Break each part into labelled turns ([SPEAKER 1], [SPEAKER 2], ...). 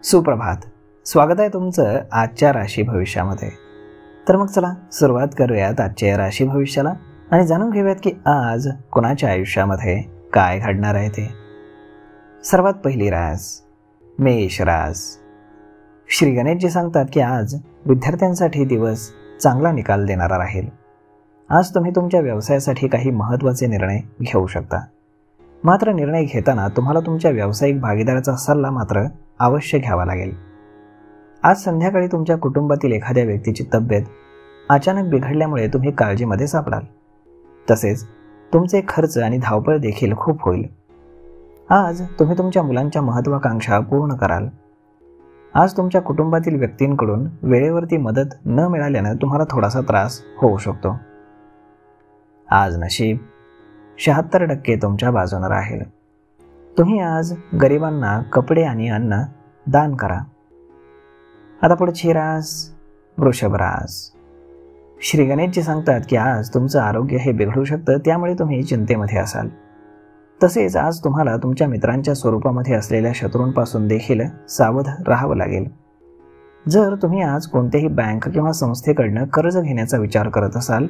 [SPEAKER 1] सुप्रभात. स्वागत आहे तुमचं आजच्या राशी भविष्यामध्ये. तर मग चला सुरुवात करूयात आजच्या राशी भविष्याला आणि जाणून घेऊयात की आज कोणाच्या आयुष्यामध्ये काय घडणार आहे ते. सर्वात पहिली रास मेष रास. श्री गणेशजी सांगतात की आज विद्यार्थ्यांसाठी दिवस चांगला निकाल देणारा राहील. आज तुम्ही तुमच्या व्यवसायासाठी काही महत्त्वाचे निर्णय घेऊ शकता. मात्र निर्णय घेताना तुम्हाला तुमच्या व्यावसायिक भागीदाराचा सल्ला मात्र अवश्य घ्यावा लागेल. आज संध्याकाळी तुमच्या कुटुंबातील एखाद्या व्यक्तीची तब्येत अचानक बिघडल्यामुळे तुम्ही काळजीमध्ये सापडाल. तसेच तुमचे खर्च आणि धावपळ देखील खूप होईल. आज तुम्ही तुमच्या मुलांच्या महत्त्वाकांक्षा पूर्ण कराल. आज तुमच्या कुटुंबातील व्यक्तींकडून वेळेवरती मदत न मिळाल्यानं तुम्हाला थोडासा त्रास होऊ शकतो. आज नशीब 76% तुमच्या बाजूने राहील. तुम्ही आज गरिबांना कपडे आणि अन्न दान करा. आता पुढची रास वृषभ रास. श्री गणेशजी सांगतात की आज तुमचं आरोग्य हे बिघडू शकतं, त्यामुळे तुम्ही चिंतेमध्ये असाल. तसेच आज तुम्हाला तुमच्या मित्रांच्या स्वरूपामध्ये असलेल्या शत्रूंपासून देखील सावध राहावं लागेल. जर तुम्ही आज कोणत्याही बँक किंवा संस्थेकडनं कर्ज घेण्याचा विचार करत असाल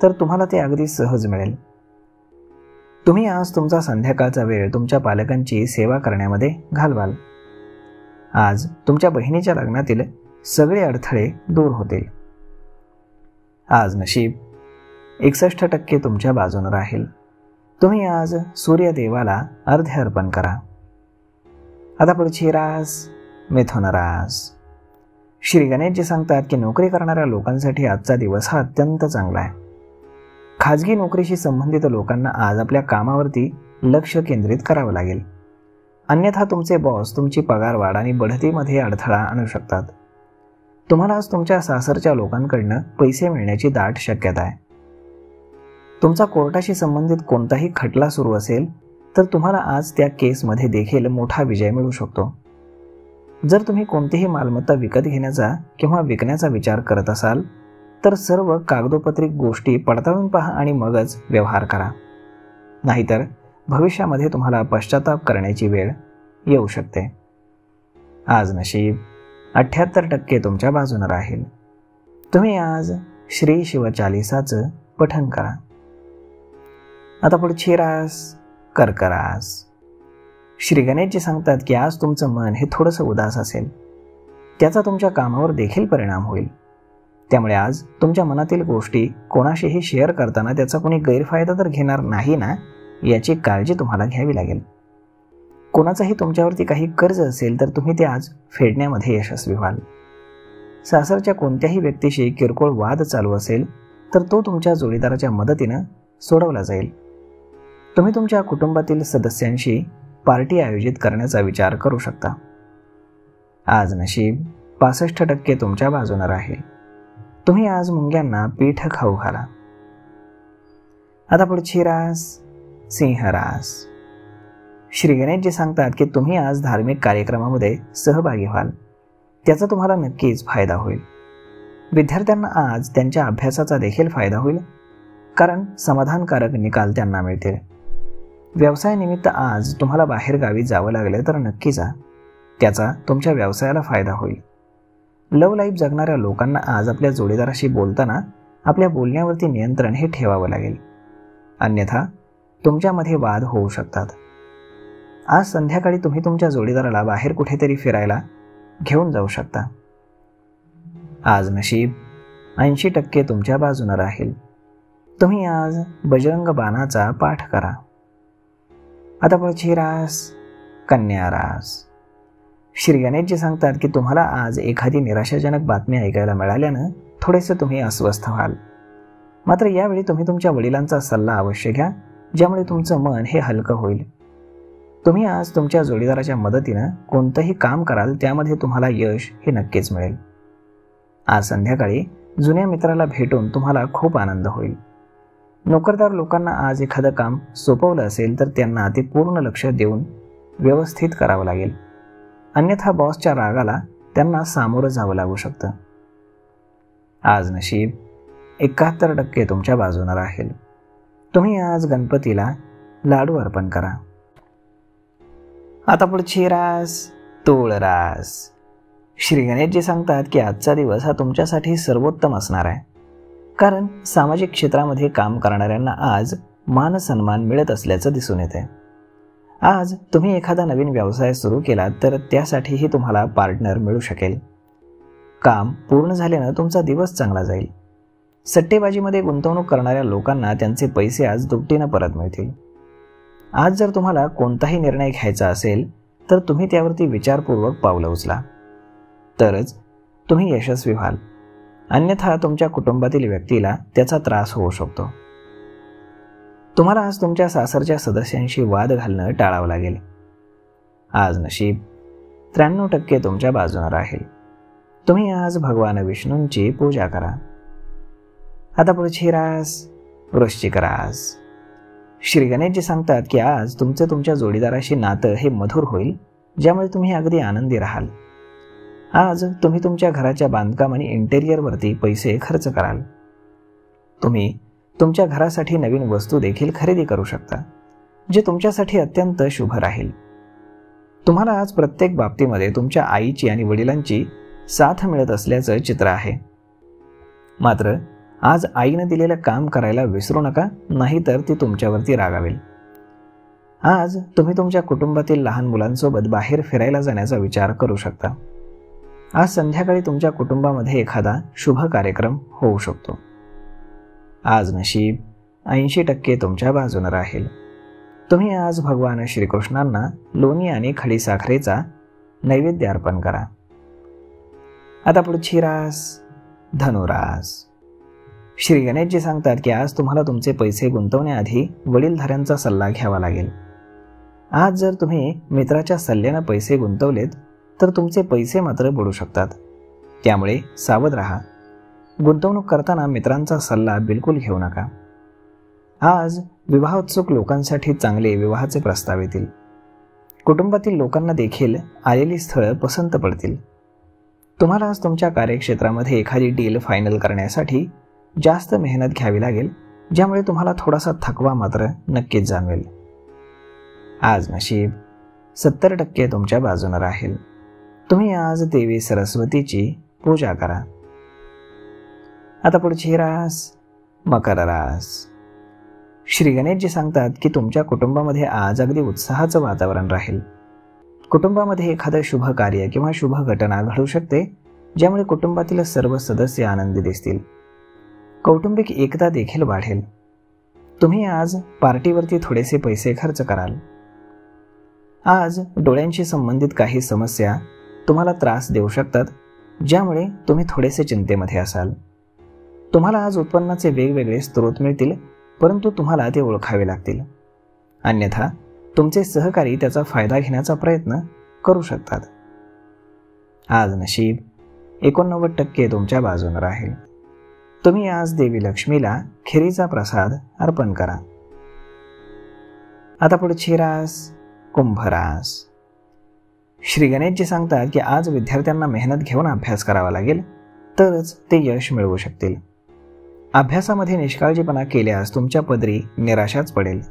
[SPEAKER 1] तर तुम्हाला ते अगदी सहज मिळेल. तुम्ही आज तुमचा संध्याकाळचा वेळ तुमच्या पालकांची सेवा करण्यामध्ये घालवाल. आज तुमच्या बहिणीच्या लग्नातील सगळे अडथळे दूर होतील. आज नशीब 61% तुमच्या बाजूने राहील. तुम्ही आज सूर्यदेवाला अर्घ्य अर्पण करा. आता पुढची रास मिथुन रास. श्री गणेशजी सांगतात की नोकरी करणाऱ्या लोकांसाठी आजचा दिवस हा अत्यंत चांगला आहे. खाजगी नोकरीशी संबंधित लोकांना आज आपल्या कामावरती लक्ष केंद्रित करावं लागेल. अन्यथा तुमचे बॉस तुमची पगारवाढ आणि बढतीमध्ये अडथळा आणू शकतात. तुम्हाला आज तुमच्या सासरच्या लोकांकडनं पैसे मिळण्याची दाट शक्यता आहे. तुमचा कोर्टाशी संबंधित कोणताही खटला सुरू असेल तर तुम्हाला आज त्या केसमध्ये देखील मोठा विजय मिळू शकतो. जर तुम्ही कोणतीही मालमत्ता विकत घेण्याचा किंवा विकण्याचा विचार करत असाल तर सर्व कागदोपत्री गोष्टी पडताळून पहा आणि मगच व्यवहार करा. नाहीतर भविष्यामध्ये तुम्हाला पश्चाताप करण्याची वेळ येऊ शकते. आज नशीब 78% तुमच्या बाजूने राहील. तुम्ही आज श्री शिवचालीसाचं पठण करा. आता पुढची रास कर्क रास. श्री गणेशजी सांगतात की आज तुमचं मन हे थोडंसं उदास असेल. त्याचा तुमच्या कामावर देखील परिणाम होईल. त्यामुळे आज तुमच्या मनातील गोष्टी कोणाशीही शेअर करताना त्याचा कोणी गैरफायदा तर घेणार नाही ना, याची काळजी तुम्हाला घ्यावी लागेल. कोणाचाही तुमच्यावरती काही कर्ज असेल तर तुम्ही ते आज फेडण्यामध्ये यशस्वी व्हाल. सासरच्या कोणत्याही व्यक्तीशी किरकोळ वाद चालू असेल तर तो तुमच्या जोडीदाराच्या मदतीनं सोडवला जाईल. तुम्ही तुमच्या कुटुंबातील सदस्यांशी पार्टी आयोजित करण्याचा विचार करू शकता. आज नशीब 65% तुमच्या बाजूने राहील. तुम्ही आज मुंग्यांना पीठ खाऊ घाला. आता पुढची रास सिंह रास. श्री गणेशजी सांगतात की तुम्ही आज धार्मिक कार्यक्रमामध्ये सहभागी व्हाल. त्याचा तुम्हाला नक्कीच फायदा होईल. विद्यार्थ्यांना आज त्यांच्या अभ्यासाचा देखील फायदा होईल, कारण समाधानकारक निकाल त्यांना मिळतील. व्यवसायानिमित्त आज तुम्हाला बाहेरगावी जावं लागलं तर नक्की जा. त्याचा तुमच्या व्यवसायाला फायदा होईल. लव्ह लाईफ जगणाऱ्या लोकांना आज आपल्या जोडीदाराशी बोलताना आपल्या बोलण्यावरती नियंत्रण हे ठेवावं लागेल. अन्यथा तुमच्यामध्ये वाद होऊ शकतात. आज संध्याकाळी तुम्ही तुमच्या जोडीदाराला बाहेर कुठेतरी फिरायला घेऊन जाऊ शकता. आज नशीब 80% तुमच्या बाजूने राहील. तुम्ही आज बजरंग बाणाचा पाठ करा. आता पुढची रास कन्या रास. श्री गणेशजी सांगतात की तुम्हाला आज एखादी निराशाजनक बातमी ऐकायला मिळाल्यानं थोडेसे तुम्ही अस्वस्थ व्हाल. मात्र यावेळी तुम्ही तुमच्या वडिलांचा सल्ला अवश्य घ्या, ज्यामुळे तुमचं मन हे हलकं होईल. तुम्ही आज तुमच्या जोडीदाराच्या मदतीनं कोणतंही काम कराल त्यामध्ये तुम्हाला यश हे नक्कीच मिळेल. आज संध्याकाळी जुन्या मित्राला भेटून तुम्हाला खूप आनंद होईल. नोकरदार लोकांना आज एखादं काम सोपवलं असेल तर त्यांना ते पूर्ण लक्ष देऊन व्यवस्थित करावं लागेल. अन्यथा बॉसच्या रागाला त्यांना सामोरं जावं लागू शकतं. आज नशीब 71% तुमच्या बाजूने राहील. तुम्ही आज गणपतीला लाडू अर्पण करा. आता पुढची रास तूळ रास. श्री गणेशजी सांगतात की आजचा दिवस हा तुमच्यासाठी सर्वोत्तम असणार आहे, कारण सामाजिक क्षेत्रामध्ये काम करणाऱ्यांना आज मान सन्मान मिळत असल्याचं दिसून येते. आज तुम्ही एखादा नवीन व्यवसाय सुरू केला तर त्यासाठीही तुम्हाला पार्टनर मिळू शकेल. काम पूर्ण झाल्यानं तुमचा दिवस चांगला जाईल. सट्टेबाजीमध्ये गुंतवणूक करणाऱ्या लोकांना त्यांचे पैसे आज दुपटीनं परत मिळतील. आज जर तुम्हाला कोणताही निर्णय घ्यायचा असेल तर तुम्ही त्यावरती विचारपूर्वक पावलं उचला, तरच तुम्ही यशस्वी व्हाल. अन्यथा तुमच्या कुटुंबातील व्यक्तीला त्याचा त्रास होऊ शकतो. तुम्हाला आज तुमच्या सासरच्या सदस्यांशी वाद घालणं टाळावं लागेल. आज नशीब 93% तुमच्या बाजूने राहील. तुम्ही आज भगवान विष्णूंची पूजा करा. आता पुढची रास वृश्चिक रास. श्री गणेशजी सांगतात की आज तुमच्या जोडीदाराशी नातं हे मधुर होईल, ज्यामुळे तुम्ही अगदी आनंदी राहाल. आज तुम्ही तुमच्या घराच्या बांधकाम आणि इंटेरियरवरती पैसे खर्च कराल. तुम्ही तुमच्या घरासाठी नवीन वस्तू देखील खरेदी करू शकता, जे तुमच्यासाठी अत्यंत शुभ राहील. तुम्हाला आज प्रत्येक बाबतीमध्ये तुमच्या आईची आणि वडिलांची साथ मिळत असल्याचं चित्र आहे. मात्र आज आईनं दिलेलं काम करायला विसरू नका, नाहीतर ती तुमच्यावरती रागावेल. आज तुम्ही तुमच्या कुटुंबातील लहान मुलांसोबत बाहेर फिरायला जाण्याचा विचार करू शकता. आज संध्याकाळी तुमच्या कुटुंबामध्ये एखादा शुभ कार्यक्रम होऊ शकतो. आज नशीब 80% तुमच्या बाजूने राहील. तुम्ही आज भगवान श्रीकृष्णांना लोणी आणि खडीसाखरेचा नैवेद्य अर्पण करा. आता पुढची रास धनुरास. श्री गणेशजी सांगतात की आज तुम्हाला तुमचे पैसे गुंतवण्याआधी वडीलधाऱ्यांचा सल्ला घ्यावा लागेल. आज जर तुम्ही मित्राच्या सल्ल्यानं पैसे गुंतवलेत तर तुमचे पैसे मात्र बुडू शकतात. त्यामुळे सावध राहा. गुंतवणूक करताना मित्रांचा सल्ला बिलकुल घेऊ नका. आज विवाहोत्सुक लोकांसाठी चांगले विवाहाचे प्रस्ताव येतील. कुटुंबातील लोकांना देखील आलेली स्थळं पसंत पडतील. तुम्हाला आज तुमच्या कार्यक्षेत्रामध्ये एखादी डील फायनल करण्यासाठी जास्त मेहनत घ्यावी लागेल, ज्यामुळे तुम्हाला थोडासा थकवा मात्र नक्कीच जाणवेल. आज नशीब 70% तुमच्या बाजूने राहील. तुम्ही आज देवी सरस्वतीची पूजा करा. आता पुढची रास मकर रास. श्री गणेशजी सांगतात की तुमच्या कुटुंबामध्ये आज अगदी उत्साहाचं वातावरण राहील. कुटुंबामध्ये एखादं शुभ कार्य किंवा शुभ घटना घडू शकते, ज्यामुळे कुटुंबातील सर्व सदस्य आनंदी दिसतील. कौटुंबिक एकता देखील वाढेल. तुम्ही आज पार्टीवरती थोडेसे पैसे खर्च कराल. आज डोळ्यांशी संबंधित काही समस्या तुम्हाला त्रास देऊ शकतात, ज्यामुळे तुम्ही थोडेसे चिंतेमध्ये असाल. तुम्हाला आज उत्पन्नाचे वेगवेगळे स्रोत मिळतील, परंतु तुम्हाला ते ओळखावे लागतील. अन्यथा तुमचे सहकारी त्याचा फायदा घेण्याचा प्रयत्न करू शकतात. आज नशीब 89% तुमच्या बाजूने राहील. तुम्ही आज देवी लक्ष्मीला खिरीचा प्रसाद अर्पण करा. आता पुढची रास कुंभ रास. श्री गणेशजी सांगतात की आज विद्यार्थ्यांना मेहनत घेऊन अभ्यास करावा लागेल, तरच ते यश मिळवू शकतील. अभ्यासामध्ये निष्काळजीपणा केल्यास तुमच्या पदरी निराशाच पडेल.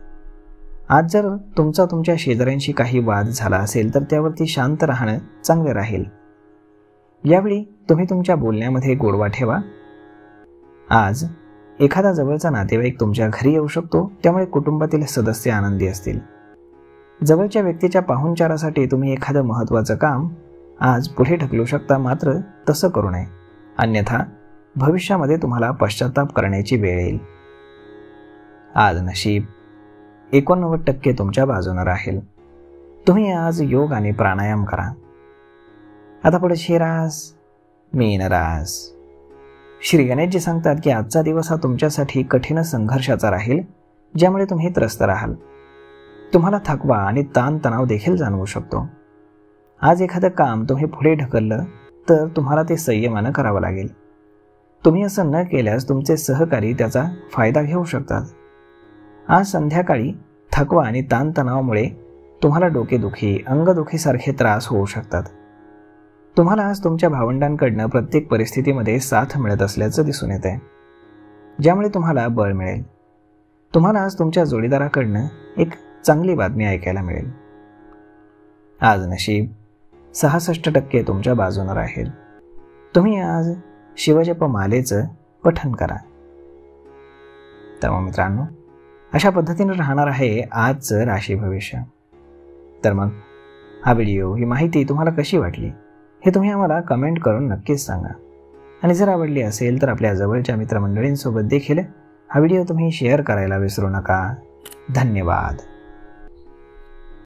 [SPEAKER 1] आज जर तुमच्या शेजाऱ्यांशी काही वाद झाला असेल तर त्यावरती शांत राहणं चांगले राहील. यावेळी तुम्ही तुमच्या बोलण्यामध्ये गोडवा ठेवा. आज एखादा जवळचा नातेवाईक तुमच्या घरी येऊ शकतो, त्यामुळे कुटुंबातील सदस्य आनंदी असतील. जवळच्या व्यक्तीच्या पाहुणचारासाठी तुम्ही एखादं महत्त्वाचं काम आज पुढे ढकलू शकता, मात्र तसं करू नये, अन्यथा भविष्यामध्ये तुम्हाला पश्चाताप करण्याची वेळ येईल. आज नशीब 89% तुमच्या बाजूने राहील. तुम्ही आज योग आणि प्राणायाम करा. आता पुढची रास मीन रास. श्री गणेशजी सांगतात की आजचा दिवस हा तुमच्यासाठी कठीण संघर्षाचा राहील, ज्यामुळे तुम्ही त्रस्त राहाल. तुम्हाला थकवा आणि ताणतणाव देखील जाणवू शकतो. आज एखादं काम तुम्ही पुढे ढकललं तर तुम्हाला ते संयमानं करावं लागेल. तुम्ही असं न केल्यास तुमचे सहकारी त्याचा फायदा घेऊ शकतात. आज संध्याकाळी थकवा आणि ताणतणावामुळे तुम्हाला डोकेदुखी, अंगदुखीसारखे त्रास होऊ शकतात. तुम्हाला आज तुमच्या भावंडांकडनं प्रत्येक परिस्थितीमध्ये साथ मिळत असल्याचं दिसून येत आहे, ज्यामुळे तुम्हाला बळ मिळेल. तुम्हाला आज तुमच्या जोडीदाराकडनं एक चांगली बातमी ऐकायला मिळेल. आज नशीब 66% तुमच्या बाजूने राहील. तुम्ही आज शिवजपमालेचं पठण करा. तर मग मित्रांनो, अशा पद्धतीने राहणार आहे आजचं राशी भविष्य. तर मग हा व्हिडिओ, ही माहिती तुम्हाला कशी वाटली हे तुम्ही आम्हाला कमेंट करून नक्कीच सांगा. आणि जर आवडली असेल तर आपल्या जवळच्या मित्रमंडळींसोबत देखील हा व्हिडिओ तुम्ही शेअर करायला विसरू नका. धन्यवाद.